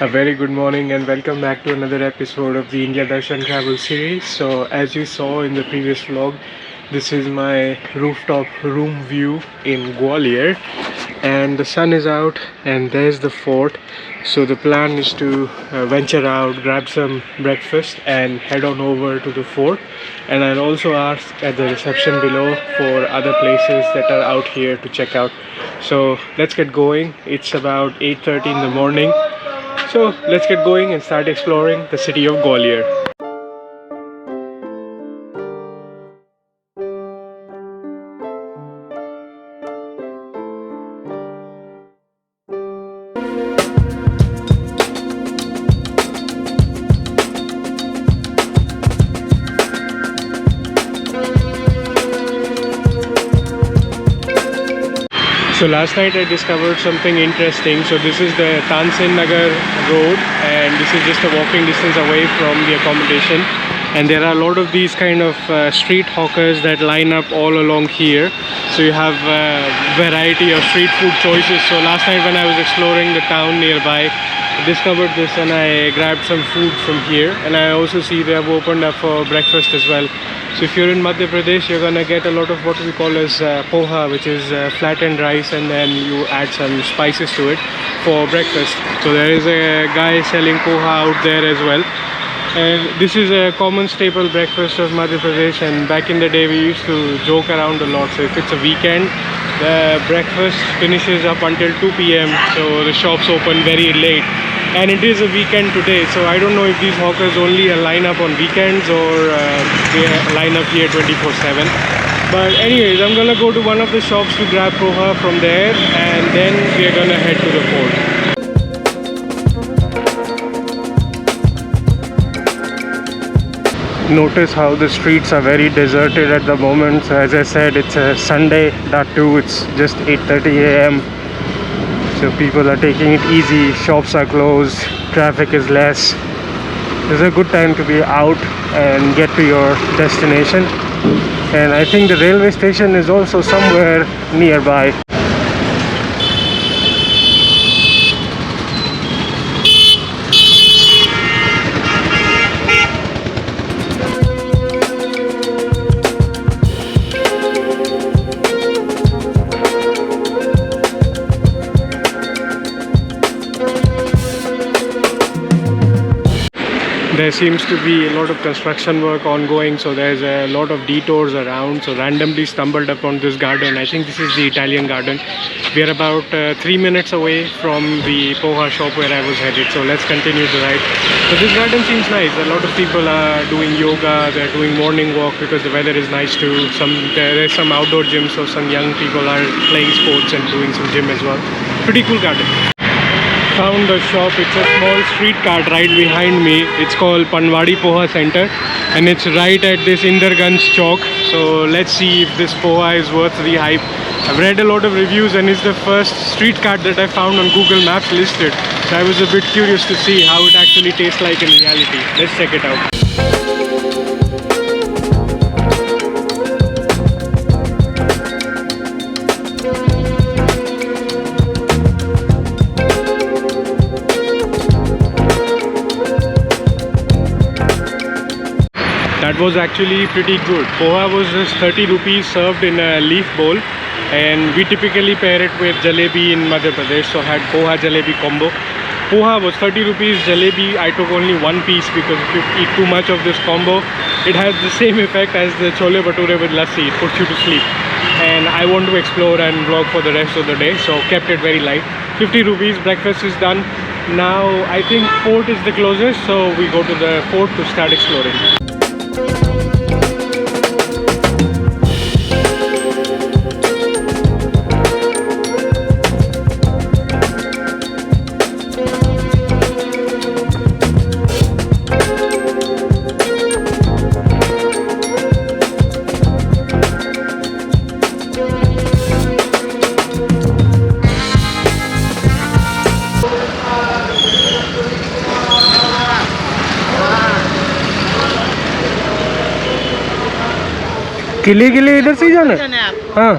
A very good morning and welcome back to another episode of the India Darshan travel series. So as you saw in the previous vlog, this is my rooftop room view in Gwalior and the sun is out and there's the fort. So the plan is to venture out, grab some breakfast and head on over to the fort, and I'll also ask at the reception below for other places that are out here to check out. So let's get going. It's about 8:30 in the morning. So let's get going and start exploring the city of Gwalior. So last night I discovered something interesting. So this is the Tansin Nagar road and this is just a walking distance away from the accommodation, and there are a lot of these kind of street hawkers that line up all along here. So you have a variety of street food choices. So last night when I was exploring the town nearby, I discovered this and I grabbed some food from here, and I also see they have opened up for breakfast as well. So if you're in Madhya Pradesh, you're gonna get a lot of what we call as poha, which is flattened rice, and then you add some spices to it for breakfast. So there is a guy selling poha out there as well. And this is a common staple breakfast of Madhya Pradesh, and back in the day we used to joke around a lot. So if it's a weekend, the breakfast finishes up until 2 p.m. so the shops open very late. And it is a weekend today, so I don't know if these hawkers only line up on weekends or they line up here 24/7. But anyways, I'm gonna go to one of the shops to grab poha from there, and then we're gonna head to the fort. Notice how the streets are very deserted at the moment. So as I said, it's a Sunday, that too, it's just 8:30 a.m. So people are taking it easy, shops are closed, traffic is less. It's a good time to be out and get to your destination. And I think the railway station is also somewhere nearby. There seems to be a lot of construction work ongoing, so there's a lot of detours around. So randomly stumbled upon this garden. I think this is the Italian garden. We are about 3 minutes away from the poha shop where I was headed, so let's continue the ride. So this garden seems nice. A lot of people are doing yoga, they're doing morning walk because the weather is nice too. There's some outdoor gyms, so some young people are playing sports and doing some gym as well. Pretty cool garden. Found the shop. It's a small street cart right behind me. It's called Panwadi Poha Center and it's right at this Indarganj Chowk. So let's see if this poha is worth the hype. I've read a lot of reviews and it's the first street cart that I found on Google Maps listed. So I was a bit curious to see how it actually tastes like in reality. Let's check it out. That was actually pretty good. Poha was just 30 rupees served in a leaf bowl, and we typically pair it with jalebi in Madhya Pradesh, so I had Poha Jalebi combo. Poha was 30 rupees, jalebi I took only one piece because if you eat too much of this combo, it has the same effect as the chole bhature with lassi. It puts you to sleep. And I want to explore and vlog for the rest of the day, so kept it very light. 50 rupees, breakfast is done. Now I think fort is the closest, so we go to the fort to start exploring. किले किले इधर से जाना है आप? हाँ,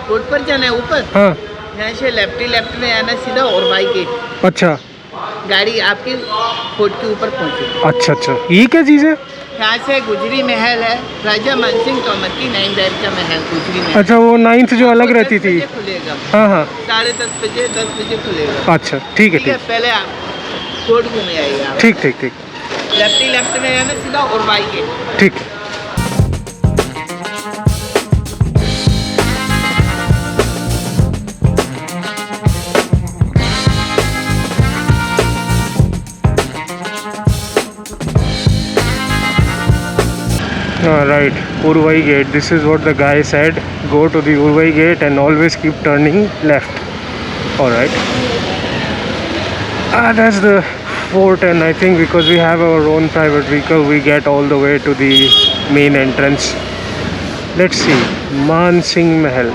road पर जाना है ऊपर। हाँ, यहाँ से लेफ्ट में आना सीधा और बाइक है। अच्छा, गाड़ी आपकी फोर्ट के ऊपर पहुंचेगी। अच्छा अच्छा, ये क्या चीज़ है? यहाँ से गुजरी महल है, राजा मान सिंह तोमर की 9 का महल गुजरी महल। अच्छा, वो 9th जो अलग रहती थी। खुलेगा। हाँ हाँ, 10:30 बजे 10 बजे खुलेगा। अच्छा ठीक है ठीक। पहले आप फोर्ट घूमे आइए। ठीक ठीक ठीक। लेफ्ट में है ना सीधा, और वाई गेट। ठीक है। Right, Urvai gate. This is what the guy said. Go to the Urvai gate and always keep turning left. Alright. That's the fort, and I think because we have our own private vehicle, we get all the way to the main entrance. Let's see. Man Singh Mahal.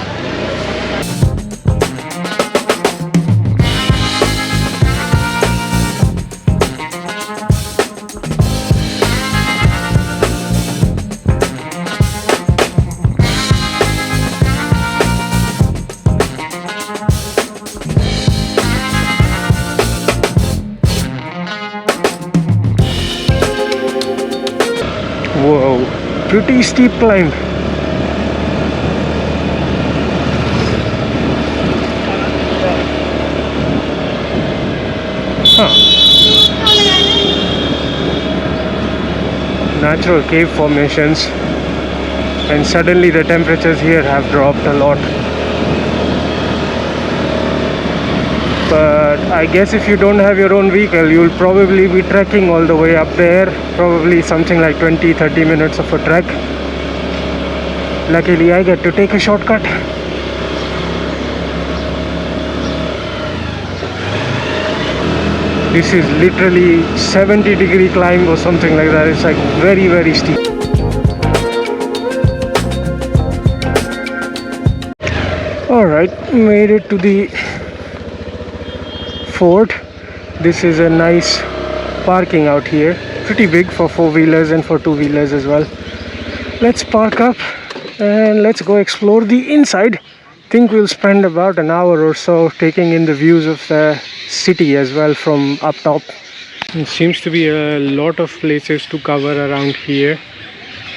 Whoa, pretty steep climb. Huh. Natural cave formations, and suddenly the temperatures here have dropped a lot. But I guess if you don't have your own vehicle, you'll probably be trekking all the way up there, probably something like 20-30 minutes of a trek. Luckily I get to take a shortcut. This is literally 70-degree climb or something like that. It's like very steep. Alright, made it to the fort. This is a nice parking out here, pretty big for 4-wheelers and for 2-wheelers as well. Let's park up and let's go explore the inside. Think we'll spend about an hour or so taking in the views of the city as well from up top. There seems to be a lot of places to cover around here,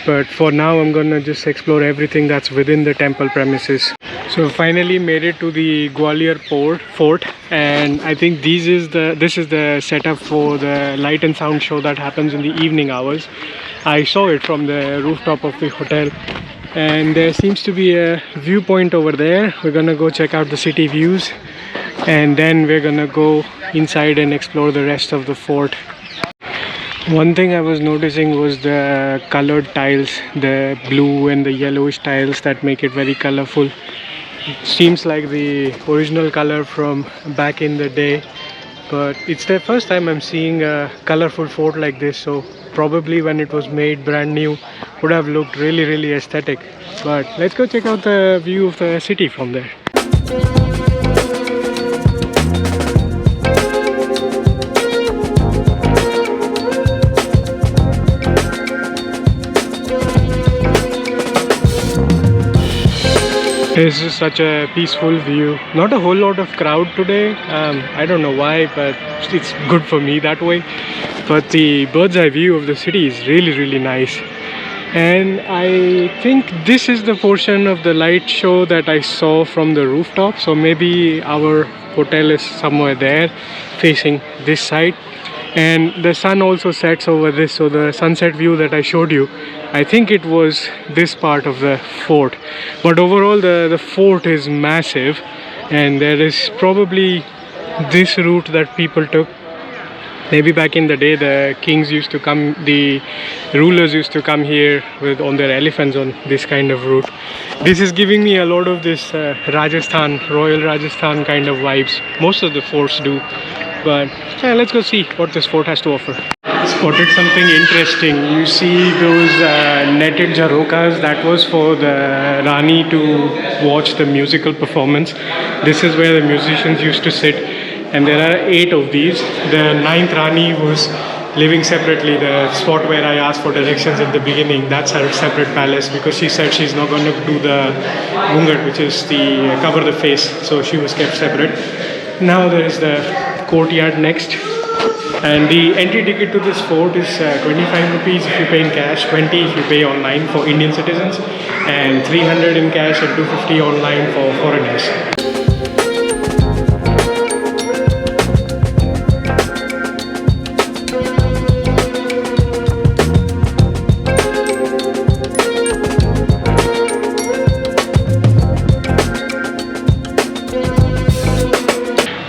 but for now I'm gonna just explore everything that's within the temple premises. So finally made it to the Gwalior Fort, and I think this is the setup for the light and sound show that happens in the evening hours. I saw it from the rooftop of the hotel, and there seems to be a viewpoint over there. We're gonna go check out the city views, and then we're gonna go inside and explore the rest of the fort. One thing I was noticing was the colored tiles, the blue and the yellowish tiles that make it very colorful. It seems like the original color from back in the day, but it's the first time I'm seeing a colorful fort like this, so probably when it was made brand new would have looked really aesthetic. But let's go check out the view of the city from there. This is such a peaceful view. Not a whole lot of crowd today. I don't know why, but it's good for me that way. But the bird's eye view of the city is really nice. And I think this is the portion of the light show that I saw from the rooftop. So maybe our hotel is somewhere there facing this side. And the sun also sets over this, so the sunset view that I showed you, I think it was this part of the fort. But overall the fort is massive, and there is probably this route that people took. Maybe back in the day the kings used to come, the rulers used to come here on their elephants on this kind of route. This is giving me a lot of this Rajasthan, royal Rajasthan kind of vibes. Most of the forts do. But yeah, let's go see what this fort has to offer. Spotted something interesting. You see those netted jharokas, that was for the Rani to watch the musical performance. This is where the musicians used to sit, and there are 8 of these. The 9th Rani was living separately. The spot where I asked for directions at the beginning, that's her separate palace, because she said she's not going to do the ghungat, which is the cover the face, so she was kept separate. Now there is the courtyard next. And the entry ticket to this fort is 25 rupees if you pay in cash, 20 if you pay online for Indian citizens, and 300 in cash and 250 online for foreigners.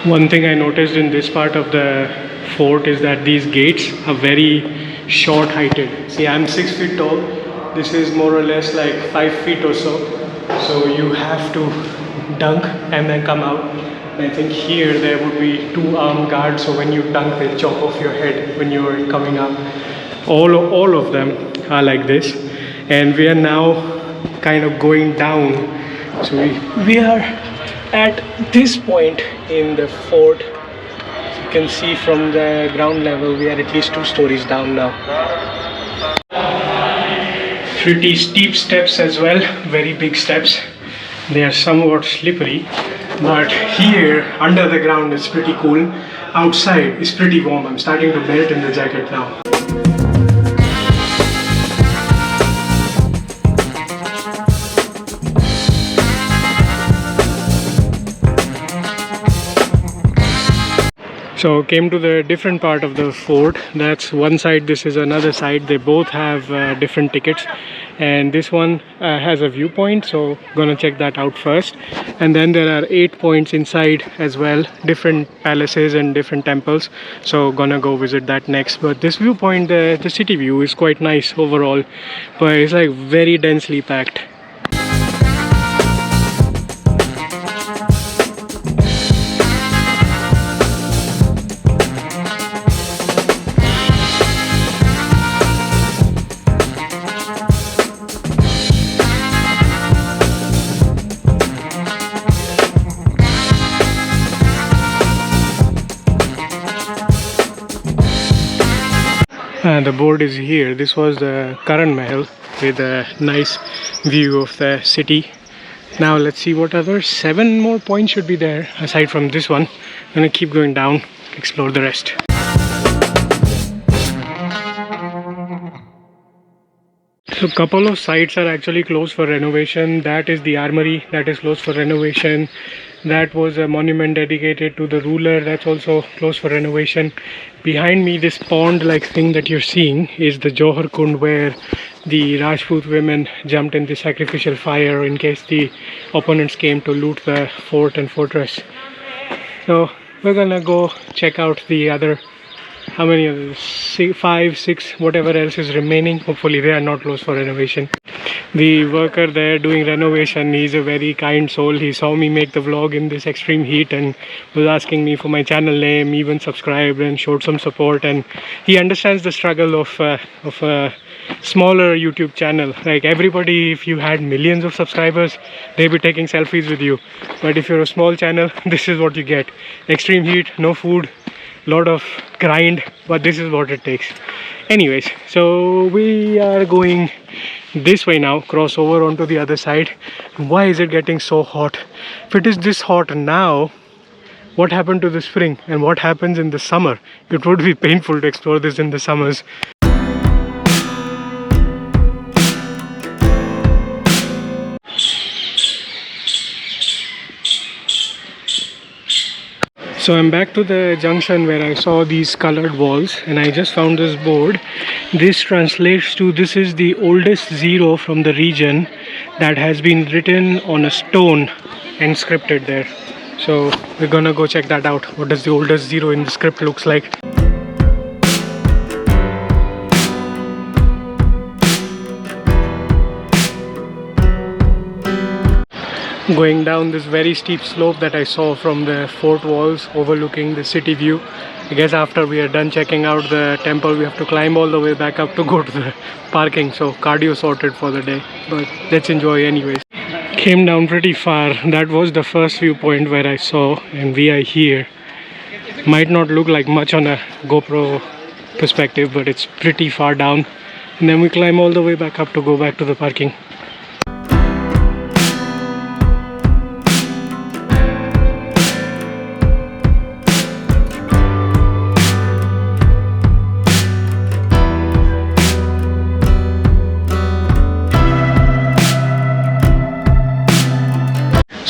One thing I noticed in this part of the fort is that these gates are very short heighted. See, I'm 6 feet tall. This is more or less like 5 feet or so. So you have to dunk and then come out. And I think here there would be 2 armed guards. So when you dunk, they'll chop off your head when you are coming up. All of them are like this. And we are now kind of going down. So we are at this point in the fort. As you can see from the ground level, we are at least 2 stories down now. Pretty steep steps as well, very big steps. They are somewhat slippery, but here under the ground is pretty cool. Outside is pretty warm. I'm starting to melt in the jacket now. So came to the different part of the fort. That's one side, this is another side. They both have different tickets, and this one has a viewpoint, so gonna check that out first. And then there are 8 points inside as well, different palaces and different temples, so gonna go visit that next. But this viewpoint, the city view is quite nice overall, but it's like very densely packed. The board is here. This was the current Mahal with a nice view of the city. Now let's see what other 7 more points should be there aside from this one. I'm gonna keep going down, explore the rest. So couple of sites are actually closed for renovation. That is the armory, that is closed for renovation. That was a monument dedicated to the ruler, that's also closed for renovation. Behind me, this pond like thing that you're seeing is the Johar Kund, where the Rajput women jumped in the sacrificial fire in case the opponents came to loot the fort and fortress. So we're gonna go check out the other, how many of these, 5, 6, whatever else is remaining. Hopefully they are not closed for renovation. The worker there doing renovation, he's a very kind soul. He saw me make the vlog in this extreme heat and was asking me for my channel name, even subscribed and showed some support. And he understands the struggle of a smaller YouTube channel. Like everybody, if you had millions of subscribers, they'd be taking selfies with you. But if you're a small channel, this is what you get. Extreme heat, no food, lot of grind, but this is what it takes. Anyways, so we are going this way now, cross over onto the other side. Why is it getting so hot? If it is this hot now, what happened to the spring and what happens in the summer? It would be painful to explore this in the summers. So I'm back to the junction where I saw these colored walls, and I just found this board. This translates to, this is the oldest zero from the region that has been written on a stone and scripted there. So we're gonna go check that out. What does the oldest zero in the script looks like? Going down this very steep slope that I saw from the fort walls overlooking the city view. I guess after we are done checking out the temple, we have to climb all the way back up to go to the parking. So cardio sorted for the day, but let's enjoy anyways. Came down pretty far. That was the first viewpoint where I saw, and we are here. Might not look like much on a GoPro perspective, but it's pretty far down. And then we climb all the way back up to go back to the parking.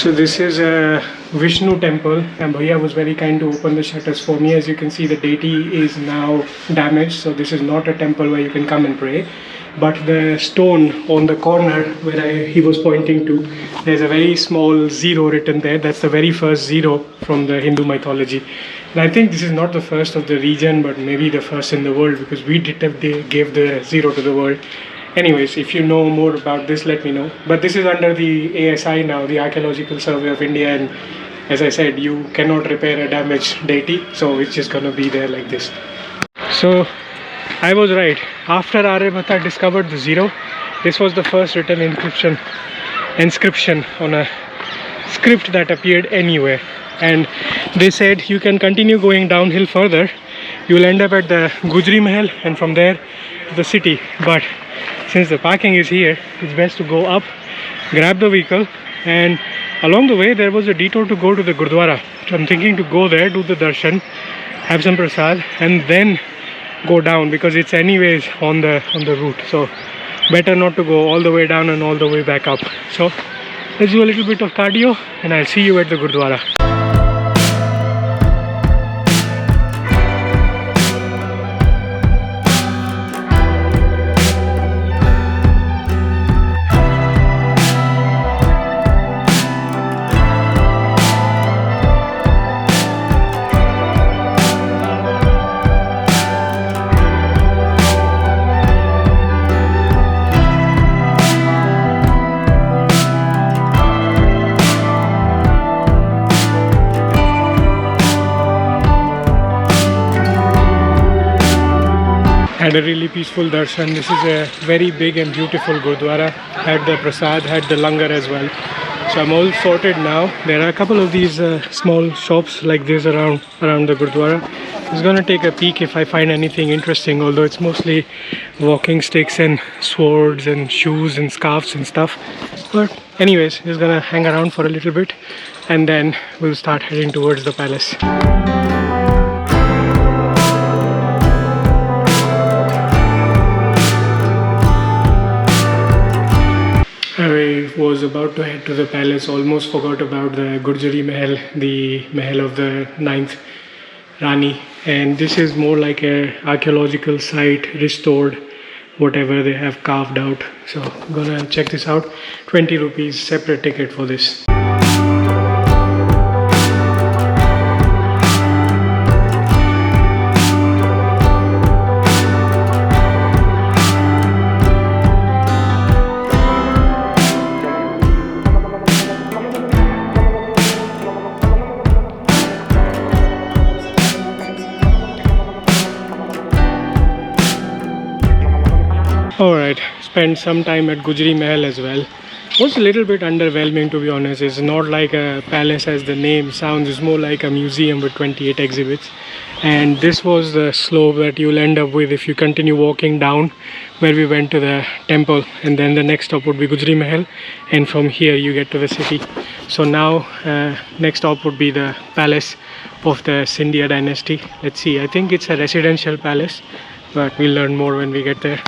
So this is a Vishnu temple, and Bhaiya was very kind to open the shutters for me. As you can see, the deity is now damaged, so this is not a temple where you can come and pray. But the stone on the corner where he was pointing to, there's a very small zero written there. That's the very first zero from the Hindu mythology. And I think this is not the first of the region, but maybe the first in the world, because we gave the zero to the world. Anyways, if you know more about this, let me know. But this is under the ASI now, the Archaeological Survey of India, and as I said, you cannot repair a damaged deity, so it's just gonna be there like this. So I was right. After Aryabhatta discovered the zero, this was the first written inscription on a script that appeared anywhere. And they said you can continue going downhill further, you will end up at the Gujri Mahal, and from there to the city. But since the parking is here, it's best to go up, grab the vehicle, and along the way there was a detour to go to the Gurdwara. So I'm thinking to go there, do the darshan, have some prasad, and then go down, because it's anyways on the route. So better not to go all the way down and all the way back up. So let's do a little bit of cardio, and I'll see you at the Gurdwara. Had a really peaceful darshan. This is a very big and beautiful Gurdwara. Had the prasad, had the langar as well. So I'm all sorted now. There are a couple of these small shops like this around the Gurdwara. I'm just gonna take a peek if I find anything interesting, although it's mostly walking sticks and swords and shoes and scarves and stuff. But anyways, just gonna hang around for a little bit, and then we'll start heading towards the palace. I was about to head to the palace, almost forgot about the Gujri Mahal, the Mahal of the 9th Rani, and this is more like a archaeological site, restored, whatever they have carved out. So I'm gonna check this out. 20 rupees separate ticket for this. Alright, spent some time at Gujri Mahal as well. Was a little bit underwhelming, to be honest. It's not like a palace as the name sounds. It's more like a museum with 28 exhibits. And this was the slope that you'll end up with if you continue walking down where we went to the temple. And then the next stop would be Gujri Mahal, and from here you get to the city. So now next stop would be the palace of the Scindia dynasty. Let's see, I think it's a residential palace, but we'll learn more when we get there.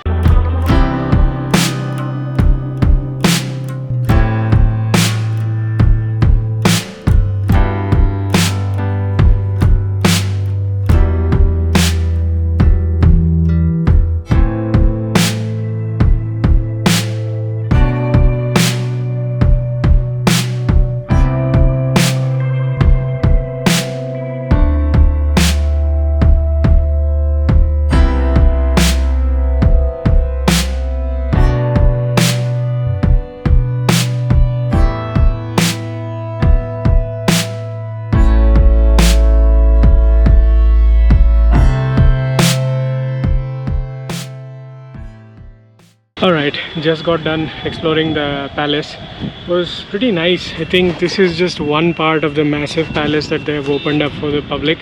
Alright, just got done exploring the palace. It was pretty nice. I think this is just one part of the massive palace that they have opened up for the public.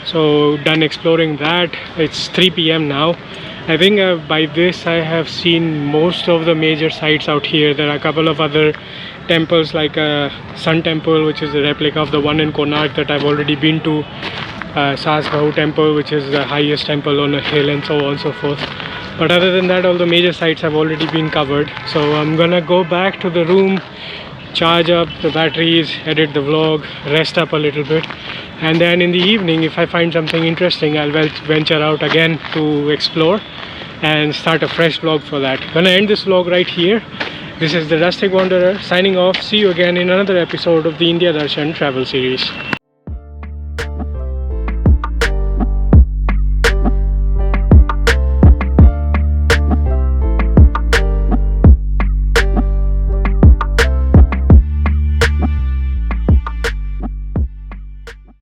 So done exploring that. It's 3 PM now. I think by this I have seen most of the major sites out here. There are a couple of other temples like Sun Temple, which is a replica of the one in Konark that I've already been to. Sas Bahu Temple, which is the highest temple on a hill, and so on and so forth. But other than that, all the major sites have already been covered. So I'm gonna go back to the room, charge up the batteries, edit the vlog, rest up a little bit, and then in the evening, if I find something interesting, I'll venture out again to explore and start a fresh vlog for that. Gonna end this vlog right here. This is the Rustic Wanderer signing off. See you again in another episode of the India Darshan travel series.